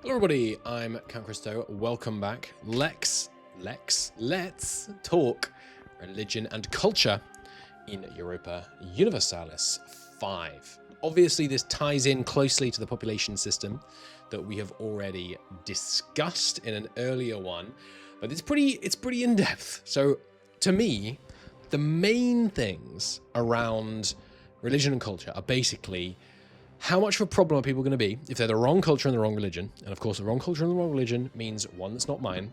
Hello everybody, I'm Count Christo. Welcome back. Let's talk religion and culture in Europa Universalis 5. Obviously, this ties in closely to the population system that we have already discussed in an earlier one, but it's pretty in-depth. So, to me, the main things around religion and culture are basically how much of a problem are people going to be if they're the wrong culture and the wrong religion? And of course, the wrong culture and the wrong religion means one that's not mine.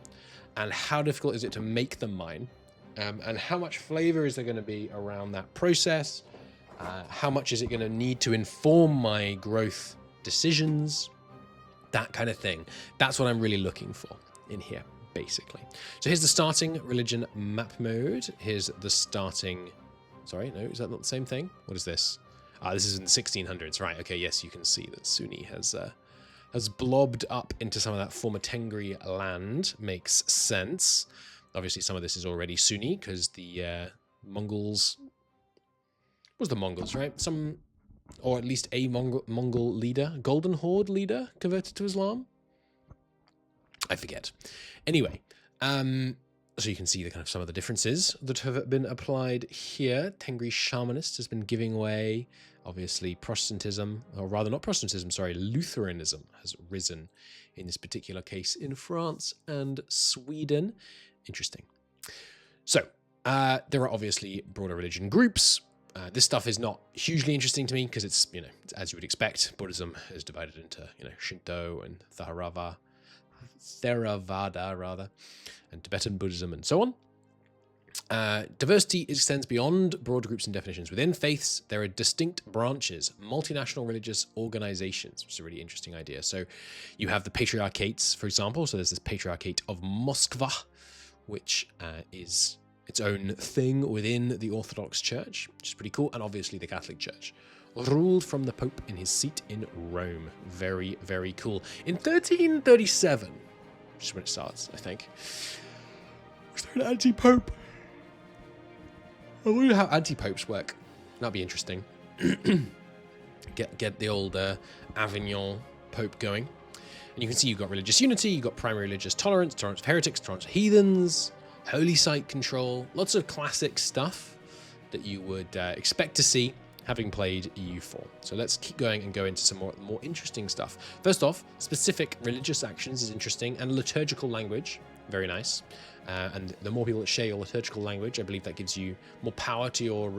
And how difficult is it to make them mine? And how much flavor is there going to be around that process? How much is it going to need to inform my growth decisions? That kind of thing. That's what I'm really looking for in here, basically. So here's the starting religion map mode. Here's the starting... Sorry, no, is that not the same thing? What is this? This is in the 1600s, right? Okay, yes, you can see that Sunni has blobbed up into some of that former Tengri land. Makes sense. Obviously, some of this is already Sunni because the Mongols... It was the Mongols, right? Or at least a Mongol leader, Golden Horde leader, converted to Islam? I forget. Anyway, so you can see the kind of some of the differences that have been applied here. Tengri shamanist has been giving way. Obviously, Protestantism, or rather not Protestantism, sorry, Lutheranism has risen in this particular case in France and Sweden. Interesting. So, there are obviously broader religion groups. This stuff is not hugely interesting to me because it's, it's as you would expect. Buddhism is divided into, Shinto and Theravada, and Tibetan Buddhism and so on. Diversity extends beyond broad groups and definitions. Within faiths, there are distinct branches, multinational religious organizations, which is a really interesting idea. So you have the patriarchates, for example. So there's this patriarchate of Moskva, which is its own thing within the Orthodox Church, which is pretty cool. And obviously the Catholic Church, ruled from the Pope in his seat in Rome. Very, very cool. In 1337, which is when it starts, I think, was there an anti-pope? I wonder how anti-popes work. That'd be interesting. Get the old Avignon Pope going. And you can see you've got religious unity, you've got primary religious tolerance, tolerance of heretics, tolerance of heathens, holy site control, lots of classic stuff that you would expect to see having played EU4. So let's keep going and go into some more interesting stuff. First off, specific religious actions is interesting, and liturgical language, very nice. And the more people that share your liturgical language, I believe that gives you more power to your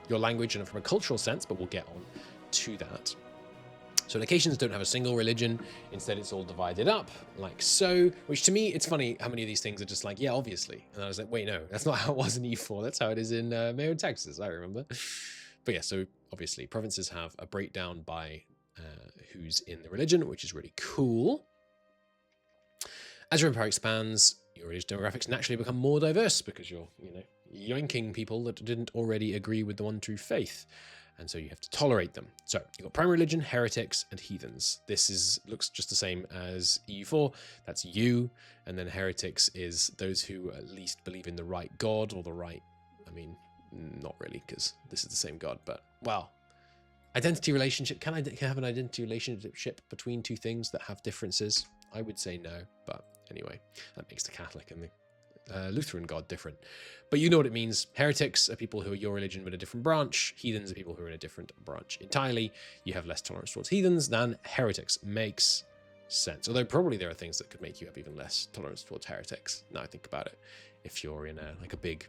language and from a cultural sense, but we'll get on to that. So locations don't have a single religion. Instead, it's all divided up like so, which to me, it's funny how many of these things are just like, yeah, obviously. And I was like, wait, no, that's not how it was in E4. That's how it is in Mayo, Texas, I remember. But yeah, so obviously provinces have a breakdown by who's in the religion, which is really cool. As your empire expands, your religious demographics naturally become more diverse because you're, yoinking people that didn't already agree with the one true faith. And so you have to tolerate them. So you've got primary religion, heretics, and heathens. This looks just the same as EU4. That's you. And then heretics is those who at least believe in the right God or the right, not really, because this is the same God, but, well, identity relationship. Can I have an identity relationship between two things that have differences? I would say no, but anyway, that makes the Catholic and the Lutheran God different. But you know what it means. Heretics are people who are your religion but a different branch. Heathens are people who are in a different branch entirely. You have less tolerance towards heathens than heretics. Makes sense. Although probably there are things that could make you have even less tolerance towards heretics. Now I think about it. If you're in a big,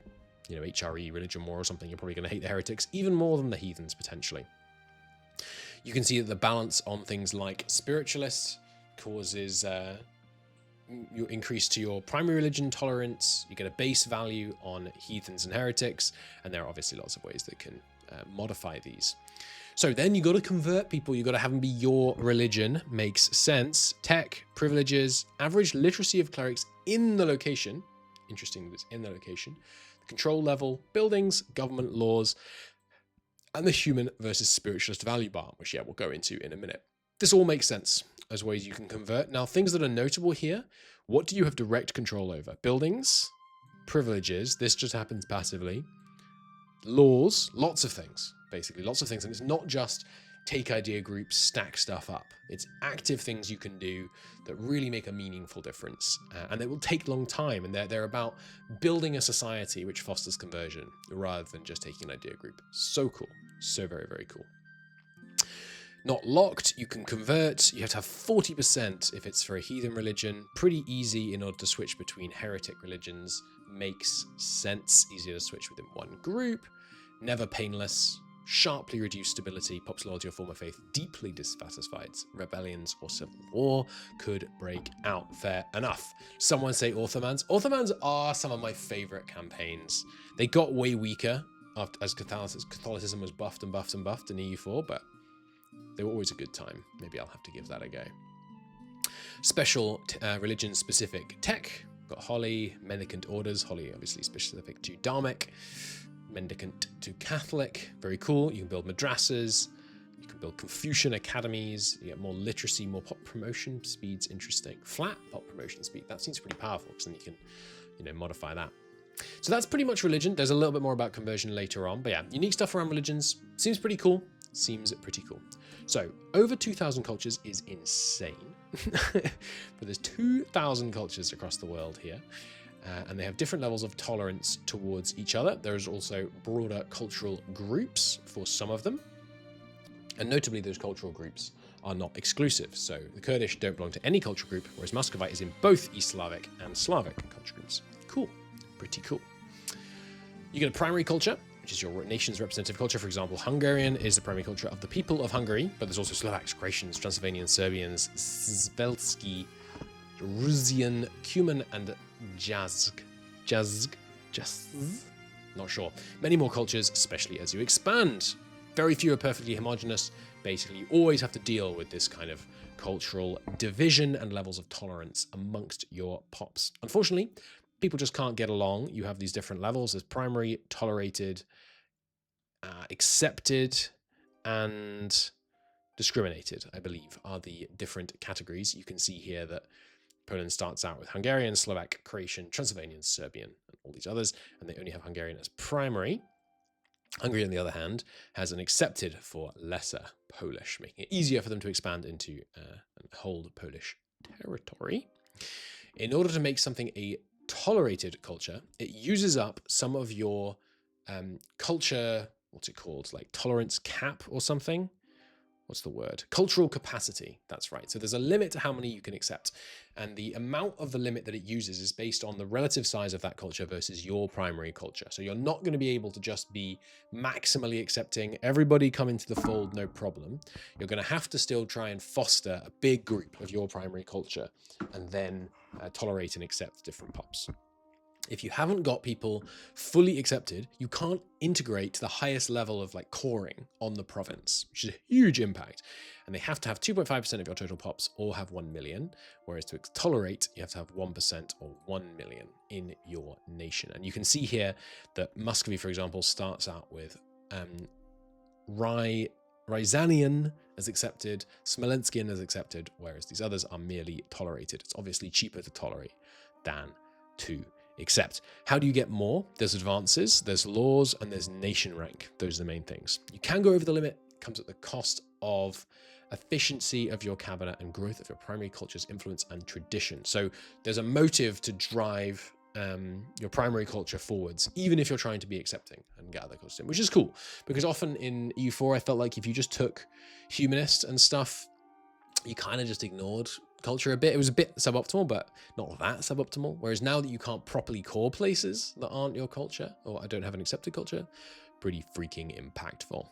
HRE religion war or something, you're probably going to hate the heretics even more than the heathens potentially. You can see that the balance on things like spiritualists causes you increase to your primary religion tolerance. You get a base value on heathens and heretics, and there are obviously lots of ways that can modify these. So then you got to convert people. You got to have them be your religion. Makes sense. Tech, privileges, average literacy of clerics in the location. Interesting that it's in the location. The control level, buildings, government laws, and the human versus spiritualist value bar, which we'll go into in a minute. This all makes sense as ways you can convert. Now, things that are notable here, what do you have direct control over? Buildings, privileges, this just happens passively. Laws, lots of things, basically, lots of things. And it's not just take idea groups, stack stuff up. It's active things you can do that really make a meaningful difference. And they will take a long time. And they're about building a society which fosters conversion rather than just taking an idea group. So cool. So very, very cool. Not locked, you can convert. You have to have 40% if it's for a heathen religion. Pretty easy in order to switch between heretic religions. Makes sense. Easier to switch within one group. Never painless. Sharply reduced stability. Pops loyalty or form of faith deeply dissatisfied. Rebellions or civil war could break out. Fair enough. Someone say Orthomans. Orthomans are some of my favorite campaigns. They got way weaker as Catholicism was buffed and buffed and buffed in EU4, but they were always a good time. Maybe I'll have to give that a go. Special religion-specific tech. Got Holy, Mendicant Orders. Holy, obviously specific to Dharmic. Mendicant to Catholic. Very cool. You can build madrasas. You can build Confucian academies. You get more literacy, more pop promotion speeds. Interesting. Flat pop promotion speed. That seems pretty powerful because then you can, modify that. So that's pretty much religion. There's a little bit more about conversion later on. But yeah, unique stuff around religions. Seems pretty cool. Seems pretty cool. So over 2,000 cultures is insane. But there's 2,000 cultures across the world here. And they have different levels of tolerance towards each other. There's also broader cultural groups for some of them. And notably, those cultural groups are not exclusive. So the Kurdish don't belong to any cultural group, whereas Muscovite is in both East Slavic and Slavic culture groups. Cool. Pretty cool. You get a primary culture, which is your nation's representative culture. For example, Hungarian is the primary culture of the people of Hungary, but there's also Slovaks, Croatians, Transylvanians, Serbians, Svelski, Rusian, Cuman, and Jazg. Not sure. Many more cultures, especially as you expand. Very few are perfectly homogenous. Basically, you always have to deal with this kind of cultural division and levels of tolerance amongst your pops. Unfortunately, people just can't get along. You have these different levels. There's primary, tolerated, accepted, and discriminated, I believe, are the different categories. You can see here that Poland starts out with Hungarian, Slovak, Croatian, Transylvanian, Serbian, and all these others, and they only have Hungarian as primary. Hungary, on the other hand, has an accepted for lesser Polish, making it easier for them to expand into and hold Polish territory. In order to make something a tolerated culture, it uses up some of your culture, what's it called, like tolerance cap or something? What's the word? Cultural capacity. That's right. So there's a limit to how many you can accept. And the amount of the limit that it uses is based on the relative size of that culture versus your primary culture. So you're not going to be able to just be maximally accepting everybody come into the fold, no problem. You're going to have to still try and foster a big group of your primary culture and then tolerate and accept different pops. If you haven't got people fully accepted, you can't integrate to the highest level of like coring on the province, which is a huge impact. And they have to have 2.5% of your total pops or have 1 million, whereas to tolerate, you have to have 1% or 1 million in your nation. And you can see here that Muscovy, for example, starts out with Ryazanian as accepted, Smolenskian as accepted, whereas these others are merely tolerated. It's obviously cheaper to tolerate than to accept. How do you get more? There's advances, there's laws, and there's nation rank. Those are the main things. You can go over the limit. It comes at the cost of efficiency of your cabinet and growth of your primary culture's influence and tradition. So there's a motive to drive your primary culture forwards, even if you're trying to be accepting and get other cultures in, which is cool. Because often in EU4, I felt like if you just took humanist and stuff, you kind of just ignored culture a bit. It was a bit suboptimal, but not that suboptimal. Whereas now that you can't properly core places that aren't your culture, or I don't have an accepted culture, pretty freaking impactful.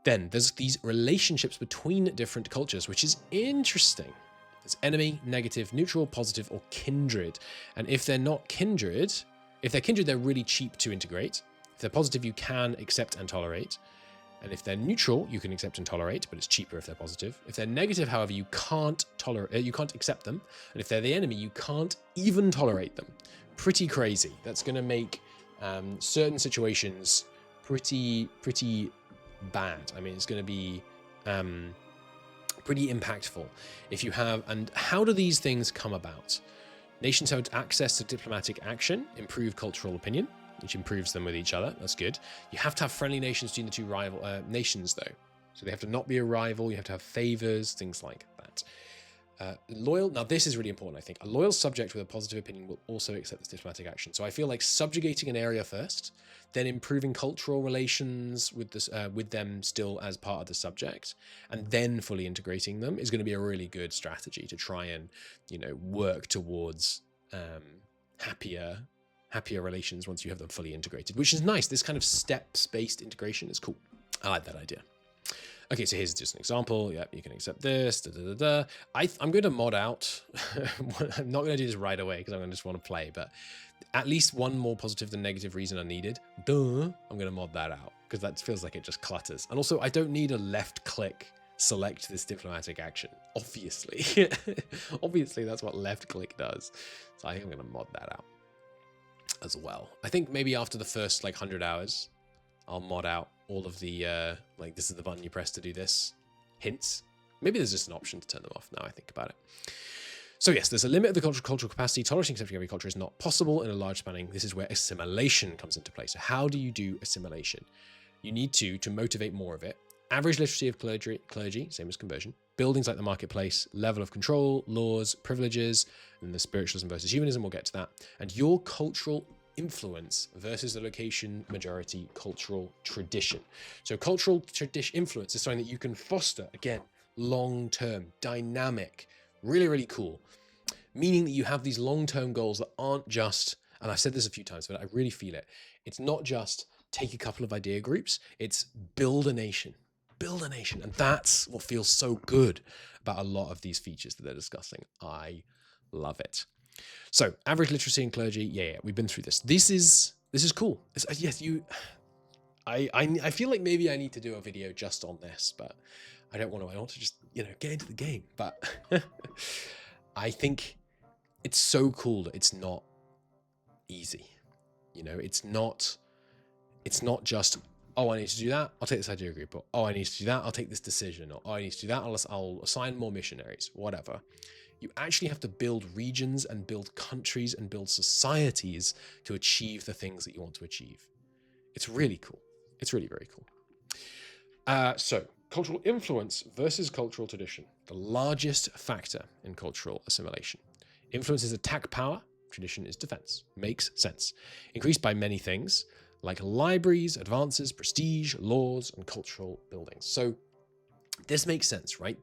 Then there's these relationships between different cultures, which is interesting. There's enemy, negative, neutral, positive, or kindred. And if they're not kindred, if they're kindred, they're really cheap to integrate. If they're positive, you can accept and tolerate. And if they're neutral, you can accept and tolerate, but it's cheaper if they're positive. If they're negative, however, you can't tolerate, you can't accept them. And if they're the enemy, you can't even tolerate them. Pretty crazy. That's going to make certain situations pretty bad. I mean, it's going to be pretty impactful if you have. And how do these things come about? Nations have access to diplomatic action, improve cultural opinion, which improves them with each other. That's good. You have to have friendly nations between the two rival nations, though. So they have to not be a rival. You have to have favors, things like that. Loyal. Now, this is really important, I think. A loyal subject with a positive opinion will also accept this diplomatic action. So I feel like subjugating an area first, then improving cultural relations with this, with them still as part of the subject, and then fully integrating them is going to be a really good strategy to try and, work towards happier relations once you have them fully integrated, which is nice. This kind of steps-based integration is cool. I like that idea. Okay, so here's just an example. Yep, you can accept this. I'm going to mod out. I'm not going to do this right away because I'm going to just want to play, but at least one more positive than negative reason are needed. I'm going to mod that out because that feels like it just clutters. And also, I don't need a left click select this diplomatic action. Obviously. Obviously, that's what left click does. So I think I'm going to mod that out as well. I think maybe after the first 100 hours, I'll mod out all of the, this is the button you press to do this, hints. Maybe there's just an option to turn them off now I think about it. So yes, there's a limit of the cultural capacity. Tolerating accepting every culture is not possible in a large spanning. This is where assimilation comes into play. So how do you do assimilation? You need to motivate more of it. Average literacy of clergy, same as conversion. Buildings like the marketplace, level of control, laws, privileges, and the spiritualism versus humanism, we'll get to that. And your cultural influence versus the location majority cultural tradition. So cultural tradition influence is something that you can foster, again, long-term, dynamic, really, really cool. Meaning that you have these long-term goals that aren't just, and I've said this a few times, but I really feel it. It's not just take a couple of idea groups, it's build a nation. Build a nation. And that's what feels so good about a lot of these features that they're discussing. I love it. So average literacy in clergy, yeah, we've been through this. This is cool. Yes, I feel like maybe I need to do a video just on this, but I don't want to. I want to just get into the game. But I think it's so cool that it's not easy. It's not just, oh, I need to do that, I'll take this idea group, or oh, I need to do that, I'll take this decision, or oh, I need to do that, I'll assign more missionaries, whatever. You actually have to build regions and build countries and build societies to achieve the things that you want to achieve. It's really cool. It's really very cool. So cultural influence versus cultural tradition, the largest factor in cultural assimilation. Influence is attack power, tradition is defense. Makes sense. Increased by many things like libraries, advances, prestige, laws, and cultural buildings. So this makes sense, right?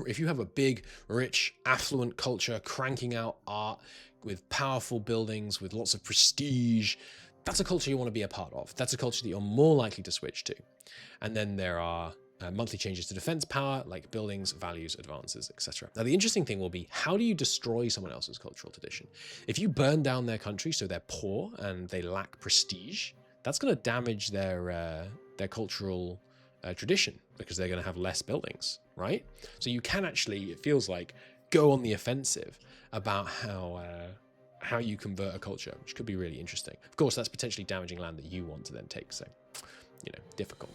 If you have a big, rich, affluent culture cranking out art with powerful buildings, with lots of prestige, that's a culture you want to be a part of. That's a culture that you're more likely to switch to. And then there are monthly changes to defense power, like buildings, values, advances, etc. Now, the interesting thing will be, how do you destroy someone else's cultural tradition? If you burn down their country so they're poor and they lack prestige, that's going to damage their cultural tradition, because they're going to have less buildings, right? So you can actually, it feels like, go on the offensive about how you convert a culture, which could be really interesting. Of course, that's potentially damaging land that you want to then take, so, difficult.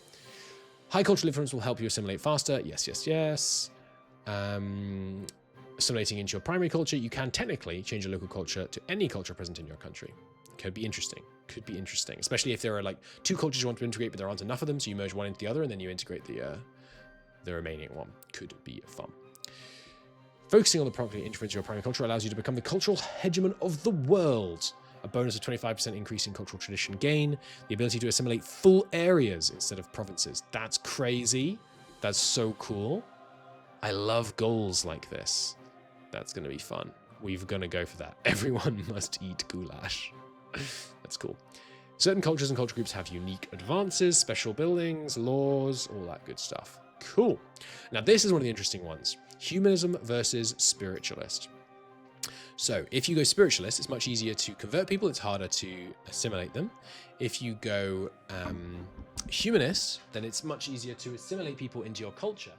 High cultural influence will help you assimilate faster. Yes, yes, yes. Assimilating into your primary culture, you can technically change your local culture to any culture present in your country. Could be interesting. Could be interesting, especially if there are two cultures you want to integrate, but there aren't enough of them, so you merge one into the other, and then you integrate the remaining one. Could be fun. Focusing on the properly influence your primary culture allows you to become the cultural hegemon of the world. A bonus of 25% increase in cultural tradition gain. The ability to assimilate full areas instead of provinces. That's crazy. That's so cool. I love goals like this. That's going to be fun. We're going to go for that. Everyone must eat goulash. That's cool. Certain cultures and culture groups have unique advances, special buildings, laws, all that good stuff. Cool. Now, this is one of the interesting ones. Humanism versus spiritualist. So if you go spiritualist, it's much easier to convert people. It's harder to assimilate them. If you go humanist, then it's much easier to assimilate people into your culture,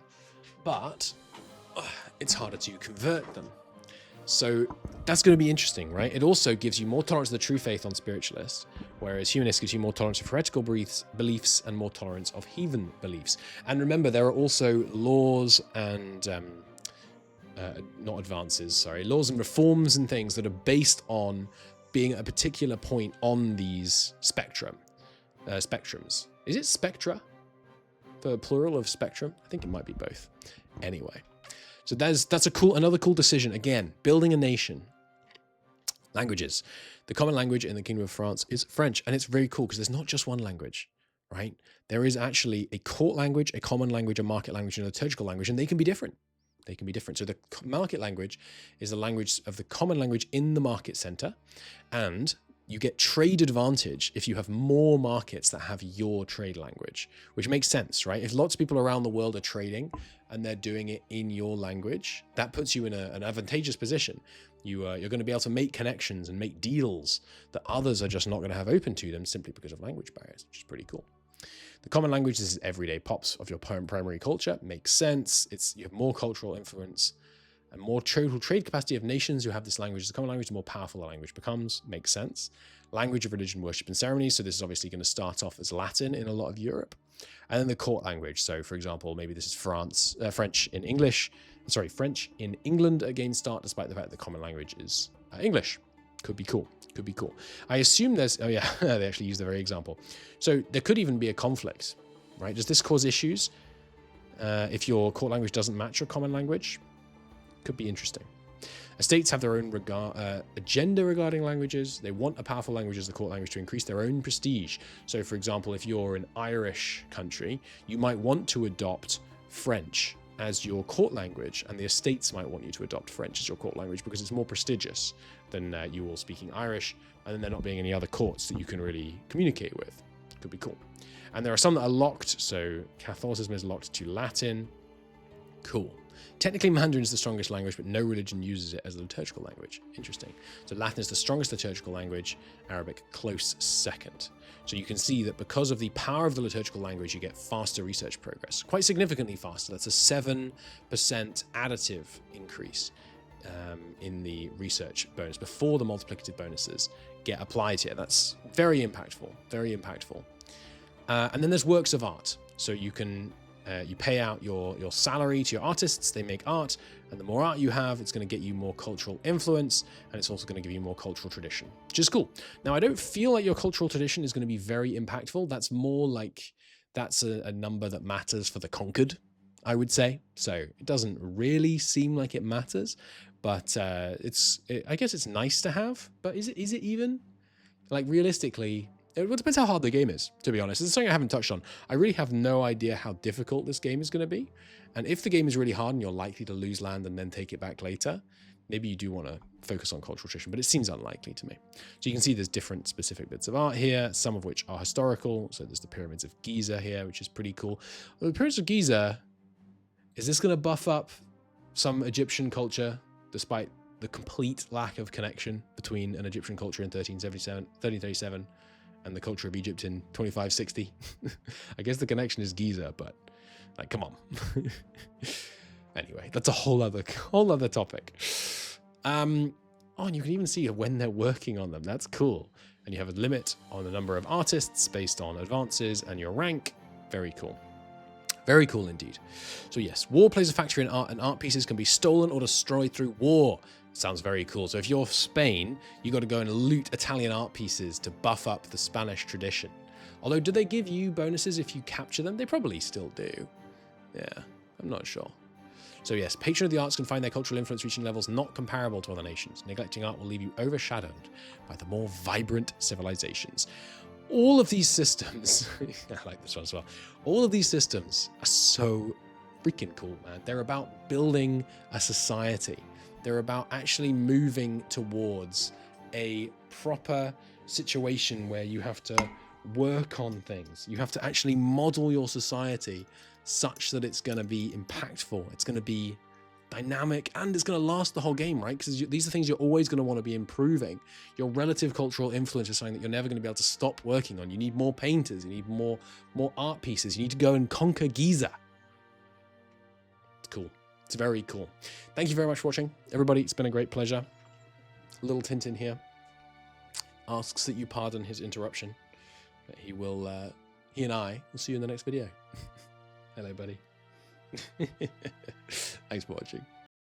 but it's harder to convert them. So that's going to be interesting, right? It also gives you more tolerance to the true faith on spiritualists, whereas humanist gives you more tolerance of heretical beliefs and more tolerance of heathen beliefs. And remember, there are also laws and laws and reforms and things that are based on being at a particular point on these spectrums. Is it spectra? for plural of spectrum? I think it might be both. Anyway, so that's another cool decision. Again, building a nation. Languages. The common language in the Kingdom of France is French, and it's very cool because there's not just one language, right? There is actually a court language, a common language, a market language, and a liturgical language, and they can be different. They can be different. So the market language is the language of the common language in the market center, and you get trade advantage if you have more markets that have your trade language, which makes sense, right? If lots of people around the world are trading and they're doing it in your language, that puts you in an advantageous position. You're going to be able to make connections and make deals that others are just not going to have open to them simply because of language barriers, which is pretty cool. The common language is everyday pops of your primary culture. Makes sense. You have more cultural influence and more total trade capacity of nations who have this language. The common language, the more powerful the language becomes. Makes sense. Language of religion, worship, and ceremony. So this is obviously going to start off as Latin in a lot of Europe. And then the court language. So for example, maybe this is French in English. Sorry, French in England again start, despite the fact that the common language is English. Could be cool. Could be cool. I assume there's, oh yeah, they actually use the very example. So there could even be a conflict, right? Does this cause issues if your court language doesn't match your common language? Could be interesting. Estates have their own agenda regarding languages. They want a powerful language as the court language to increase their own prestige. So for example, if you're an Irish country, you might want to adopt French as your court language, and the estates might want you to adopt French as your court language because it's more prestigious than you all speaking Irish, and then there not being any other courts that you can really communicate with. Could be cool. And there are some that are locked, so Catholicism is locked to Latin. Cool. Technically, Mandarin is the strongest language, but no religion uses it as a liturgical language. Interesting. So Latin is the strongest liturgical language, Arabic close second. So you can see that because of the power of the liturgical language, you get faster research progress, quite significantly faster. That's a 7% additive increase in the research bonus before the multiplicative bonuses get applied here. That's very impactful, very impactful. And then there's works of art. So you can you pay out your salary to your artists, they make art, and the more art you have, it's going to get you more cultural influence, and it's also going to give you more cultural tradition, which is cool. Now, I don't feel like your cultural tradition is going to be very impactful. That's more like that's a number that matters for the conquered, I would say. So it doesn't really seem like it matters, but I guess it's nice to have, but is it even? Like, realistically, it depends how hard the game is, to be honest. It's something I haven't touched on. I really have no idea how difficult this game is going to be. And if the game is really hard and you're likely to lose land and then take it back later, maybe you do want to focus on cultural tradition, but it seems unlikely to me. So you can see there's different specific bits of art here, some of which are historical. So there's the Pyramids of Giza here, which is pretty cool. Well, the Pyramids of Giza, is this going to buff up some Egyptian culture, despite the complete lack of connection between an Egyptian culture in 1337 and the culture of Egypt in 2560. I guess the connection is Giza, but like, come on. Anyway, that's a whole other topic. Oh, and you can even see when they're working on them. That's cool. And you have a limit on the number of artists based on advances and your rank. Very cool. Very cool indeed. So yes, war plays a factor in art, and art pieces can be stolen or destroyed through war. Sounds very cool. So if you're Spain, you got to go and loot Italian art pieces to buff up the Spanish tradition. Although, do they give you bonuses if you capture them? They probably still do. Yeah, I'm not sure. So yes, patron of the arts can find their cultural influence reaching levels not comparable to other nations. Neglecting art will leave you overshadowed by the more vibrant civilizations. All of these systems, I like this one as well. All of these systems are so freaking cool, man. They're about building a society. They're about actually moving towards a proper situation where you have to work on things. You have to actually model your society such that it's going to be impactful. It's going to be dynamic, and it's going to last the whole game, right? Because these are things you're always going to want to be improving. Your relative cultural influence is something that you're never going to be able to stop working on. You need more painters. You need more art pieces. You need to go and conquer Giza. It's cool. It's very cool. Thank you very much for watching, everybody. It's been a great pleasure. Little Tintin here asks that you pardon his interruption. But he and I will see you in the next video. Hello, buddy. Thanks for watching.